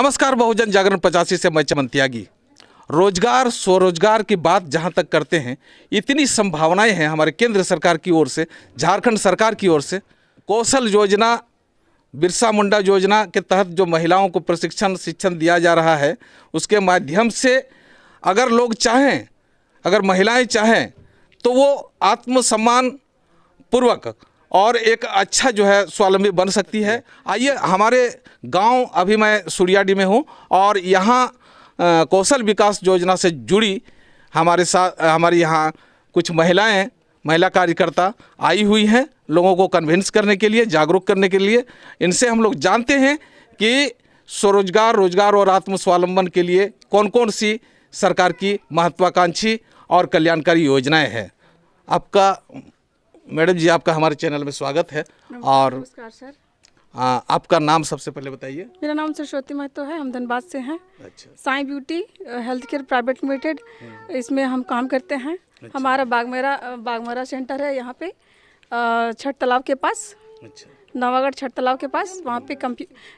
नमस्कार, बहुजन जागरण 85 से मैं चमन त्यागी। रोजगार स्वरोजगार की बात जहां तक करते हैं, इतनी संभावनाएं हैं हमारे केंद्र सरकार की ओर से, झारखंड सरकार की ओर से। कौशल योजना, बिरसा मुंडा योजना के तहत जो महिलाओं को प्रशिक्षण शिक्षण दिया जा रहा है, उसके माध्यम से अगर लोग चाहें, अगर महिलाएं चाहें तो वो आत्मसम्मान पूर्वक और एक अच्छा जो है स्वावलंबी बन सकती है। आइए, हमारे गांव, अभी मैं सूर्याडी में हूं और यहाँ कौशल विकास योजना से जुड़ी हमारे साथ हमारी यहाँ कुछ महिला कार्यकर्ता आई हुई हैं, लोगों को कन्विंस करने के लिए, जागरूक करने के लिए। इनसे हम लोग जानते हैं कि स्वरोजगार, रोजगार और आत्मस्वावलंबन के लिए कौन कौन सी सरकार की महत्वाकांक्षी और कल्याणकारी योजनाएं हैं। आपका मैडम जी, आपका हमारे चैनल में स्वागत है। और नमस्कार सर। आपका नाम सबसे पहले बताइए। मेरा नाम सरस्वती महतो है, हम धनबाद से हैं। अच्छा। Sai beauty health care private limited, इसमें हम काम करते हैं। अच्छा। हमारा बागमेरा सेंटर है यहाँ पे छठ तालाब के पास। अच्छा। नवागढ़ छठ तालाब के पास, वहाँ पे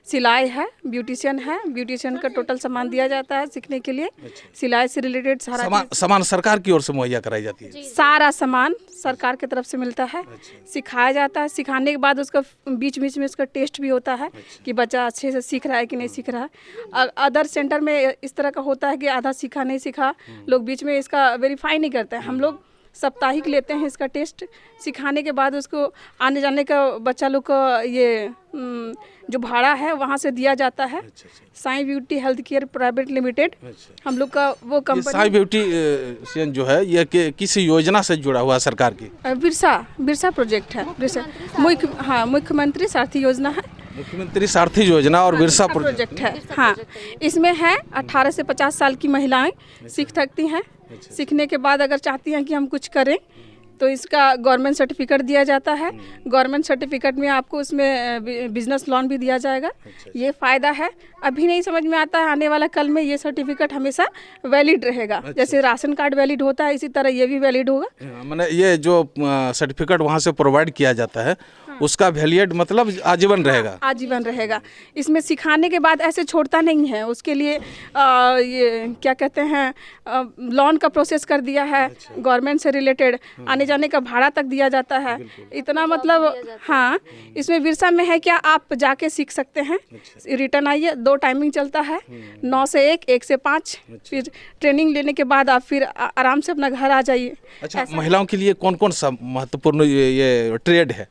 सिलाई है, ब्यूटिशियन है। ब्यूटिशियन का टोटल सामान दिया जाता है सीखने के लिए। अच्छा। सिलाई से रिलेटेड सारा सामान सरकार की ओर से मुहैया कराई जाती है। सारा सामान सरकार की तरफ से मिलता है। अच्छा। सिखाया जाता है। सिखाने के बाद उसका बीच बीच में उसका टेस्ट भी होता है। अच्छा। कि बच्चा अच्छे से सीख रहा है कि नहीं सीख रहा है। अदर सेंटर में इस तरह का होता है कि आधा सीखा नहीं सीखा, लोग बीच में इसका वेरीफाई नहीं करते हैं। हम लोग साप्ताहिक लेते हैं इसका टेस्ट। सिखाने के बाद उसको आने जाने का बच्चा लोग का ये जो भाड़ा है वहाँ से दिया जाता है। अच्छा। Sai beauty health care private limited. अच्छा। हम लोग का वो कंपनी। साई ब्यूटी जो है ये किसी योजना से जुड़ा हुआ सरकार की? बिरसा प्रोजेक्ट है। मुख्यमंत्री सारथी योजना है। मुख्यमंत्री सारथी योजना और बिरसा प्रोजेक्ट है। हाँ, इसमें है 18 से 50 साल की महिलाएं सीख सकती हैं। सीखने के बाद अगर चाहती हैं कि हम कुछ करें तो इसका गवर्नमेंट सर्टिफिकेट दिया जाता है। गवर्नमेंट सर्टिफिकेट में आपको उसमें बिजनेस लोन भी दिया जाएगा। ये फ़ायदा है। अभी नहीं समझ में आता है, आने वाला कल में ये सर्टिफिकेट हमेशा वैलिड रहेगा। जैसे राशन कार्ड वैलिड होता है, इसी तरह ये भी वैलिड होगा। मैंने ये जो सर्टिफिकेट वहाँ से प्रोवाइड किया जाता है, उसका वैलिड मतलब आजीवन रहेगा। आजीवन रहेगा। इसमें सिखाने के बाद ऐसे छोड़ता नहीं है। उसके लिए ये क्या कहते हैं, लोन का प्रोसेस कर दिया है। गवर्नमेंट से रिलेटेड आने जाने का भाड़ा तक दिया जाता है। इतना मतलब हाँ, इसमें बिरसा में है क्या, आप जाके सीख सकते हैं। रिटर्न आइए, 2 टाइमिंग चलता है, 9 से 1, 1 से 5। फिर ट्रेनिंग लेने के बाद आप फिर आराम से अपना घर आ जाइए। अच्छा, महिलाओं के लिए कौन कौन सा महत्वपूर्ण ये ट्रेड है?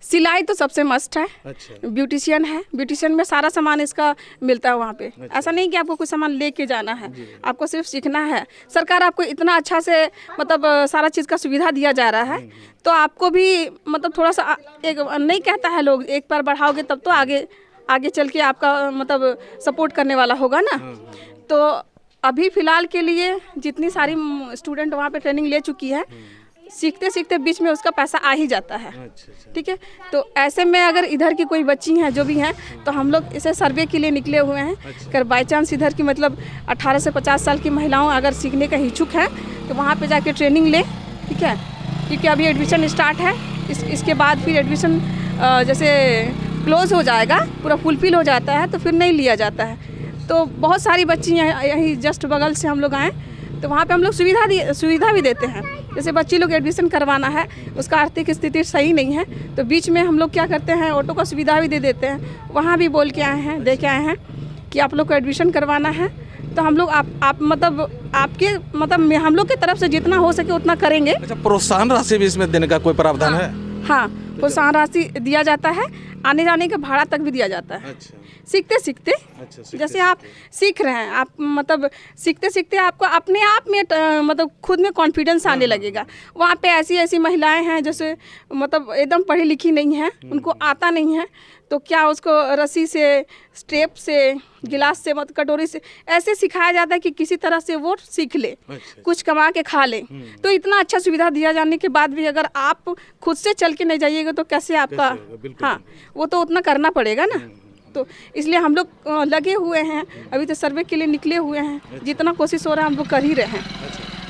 सिलाई तो सबसे मस्ट है। अच्छा। ब्यूटिशियन है। ब्यूटिशियन में सारा सामान इसका मिलता है वहाँ पे। अच्छा। ऐसा नहीं कि आपको कोई सामान लेके जाना है, आपको सिर्फ सीखना है। सरकार आपको इतना अच्छा से मतलब सारा चीज़ का सुविधा दिया जा रहा है, तो आपको भी मतलब थोड़ा सा एक नहीं कहता है लोग, एक बार बढ़ाओगे तब तो आगे चल के आपका मतलब सपोर्ट करने वाला होगा ना। तो अभी फ़िलहाल के लिए जितनी सारी स्टूडेंट वहाँ पर ट्रेनिंग ले चुकी है, सीखते सीखते बीच में उसका पैसा आ ही जाता है। ठीक है। तो ऐसे में अगर इधर की कोई बच्ची हैं जो भी हैं, तो हम लोग इसे सर्वे के लिए निकले हुए हैं। अगर बाई चांस इधर की मतलब 18 से 50 साल की महिलाओं अगर सीखने का इच्छुक है तो वहाँ पे जाके ट्रेनिंग ले। ठीक है, क्योंकि अभी एडमिशन स्टार्ट है। इसके बाद फिर एडमिशन जैसे क्लोज हो जाएगा, पूरा फुलफिल हो जाता है, तो फिर नहीं लिया जाता है। तो बहुत सारी बच्ची यहीं जस्ट बगल से हम लोग आएँ, तो वहाँ पे हम लोग सुविधा भी देते हैं। जैसे बच्ची लोग एडमिशन करवाना है, उसका आर्थिक स्थिति सही नहीं है, तो बीच में हम लोग क्या करते हैं, ऑटो का सुविधा भी दे देते हैं। वहाँ भी बोल के आए हैं, दे के आए हैं कि आप लोग को एडमिशन करवाना है, तो हम लोग आप मतलब आपके मतलब हम लोग की तरफ से जितना हो सके उतना करेंगे। अच्छा, प्रोत्साहन राशि भी इसमें देने का कोई प्रावधान है? हाँ, प्रोत्साहन राशि दिया जाता है, आने जाने का भाड़ा तक भी दिया जाता है। अच्छा। सीखते सीखते जैसे आप सीख रहे हैं, आप मतलब सीखते सीखते आपको अपने आप में मतलब खुद में कॉन्फिडेंस आने लगेगा। वहाँ पे ऐसी महिलाएं हैं जैसे मतलब एकदम पढ़ी लिखी नहीं है, उनको आता नहीं है, तो क्या उसको रस्सी से, स्टेप से, गिलास से, मतलब कटोरी से ऐसे सिखाया जाता है कि किसी तरह से वो सीख ले। अच्छा। कुछ कमा के खा ले। तो इतना अच्छा सुविधा दिया जाने के बाद भी अगर आप खुद से चल के नहीं जाइएगा तो कैसे आपका, हाँ, वो तो उतना करना पड़ेगा ना। तो इसलिए हम लोग लगे हुए हैं, अभी तो सर्वे के लिए निकले हुए हैं। जितना कोशिश हो रहा है हम लोग कर ही रहे हैं।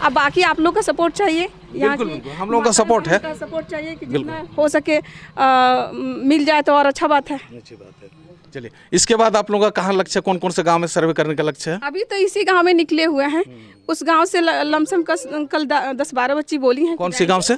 अब बाकी आप लोग का सपोर्ट चाहिए। यहाँ हम लोगों का सपोर्ट है, सपोर्ट चाहिए कि जितना हो सके मिल जाए तो और अच्छा बात है। अच्छी बात है। चलिए, इसके बाद आप लोगों का कहाँ लक्ष्य, कौन कौन से गांव में सर्वे करने का लक्ष्य है? अभी तो इसी गांव में निकले हुए हैं। उस गांव से लमसम कल 10-12 बच्ची बोली हैं। कौन सी गांव से?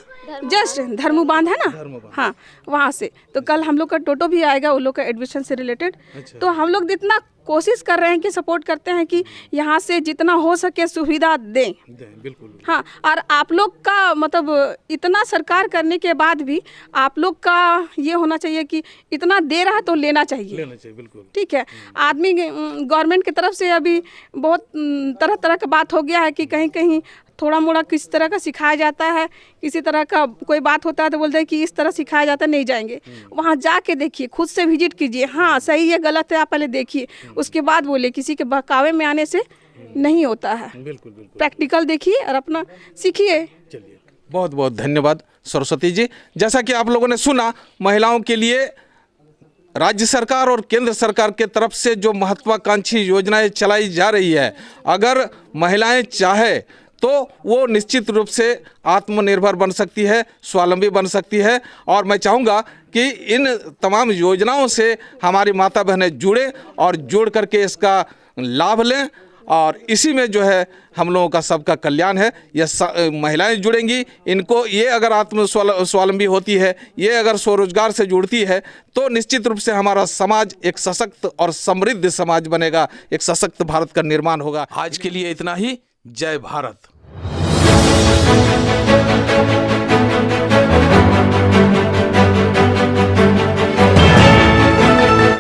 जस्ट धर्मू बांध है ना, हाँ वहाँ से। तो कल हम लोग का टोटो भी आएगा उन लोग का एडमिशन से रिलेटेड। तो हम लोग जितना कोशिश कर रहे हैं कि सपोर्ट करते हैं कि यहाँ से जितना हो सके सुविधा दें। बिल्कुल। हाँ, और आप लोग का मतलब इतना सरकार करने के बाद भी आप लोग का ये होना चाहिए कि इतना दे रहा है तो लेना चाहिए। बिल्कुल। ठीक है, आदमी गवर्नमेंट की तरफ से अभी बहुत तरह तरह का बात हो गया है कि कहीं कहीं थोड़ा मोड़ा किस तरह का सिखाया जाता है, किसी तरह का कोई बात होता है तो बोलते हैं कि इस तरह सिखाया जाता है, नहीं जाएंगे। वहाँ जाके देखिए, खुद से विजिट कीजिए, हाँ सही है गलत है आप पहले देखिए, उसके बाद बोलिए। किसी के बहकावे में आने से नहीं होता है। बिल्कुल बिल्कुल। प्रैक्टिकल देखिए और अपना सीखिए। चलिए, बहुत बहुत धन्यवाद सरस्वती जी। जैसा कि आप लोगों ने सुना, महिलाओं के लिए राज्य सरकार और केंद्र सरकार के तरफ से जो महत्वाकांक्षी योजनाएं चलाई जा रही है, अगर महिलाएं चाहे तो वो निश्चित रूप से आत्मनिर्भर बन सकती है, स्वावलंबी बन सकती है। और मैं चाहूँगा कि इन तमाम योजनाओं से हमारी माता बहनें जुड़े और जुड़ करके इसका लाभ लें, और इसी में जो है हम लोगों का सबका कल्याण है। ये महिलाएं जुड़ेंगी, इनको ये अगर स्वावलंबी होती है, ये अगर स्वरोजगार से जुड़ती है, तो निश्चित रूप से हमारा समाज एक सशक्त और समृद्ध समाज बनेगा, एक सशक्त भारत का निर्माण होगा। आज के लिए इतना ही। जय भारत।